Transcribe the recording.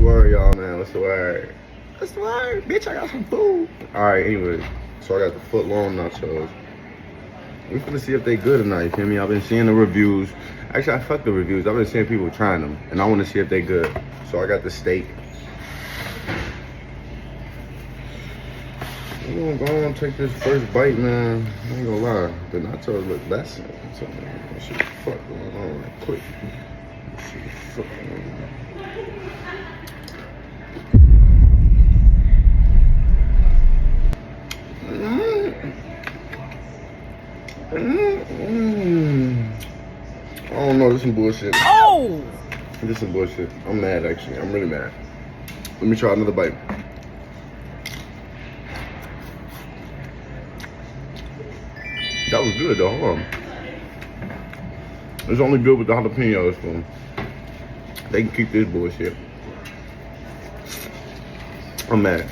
word, y'all, man? What's the word? What's the word? Bitch, I got some food. Alright, anyway. So I got the foot long nachos. We finna see if they good or not, you feel me? I've been seeing the reviews. Actually, I fuck the reviews. I've been seeing people trying them. And I wanna see if they good. So I got the steak. I'm gonna go and take this first bite, man. I ain't gonna lie. The nachos look less. Let's see what the fuck going on right quick. Let's see what the fuck going on. I don't know, this some bullshit. Oh! This some bullshit. I'm mad, actually. I'm really mad. Let me try another bite. That was good, though. Hold on. It's only good with the jalapenos, so they can keep this bullshit. I'm mad.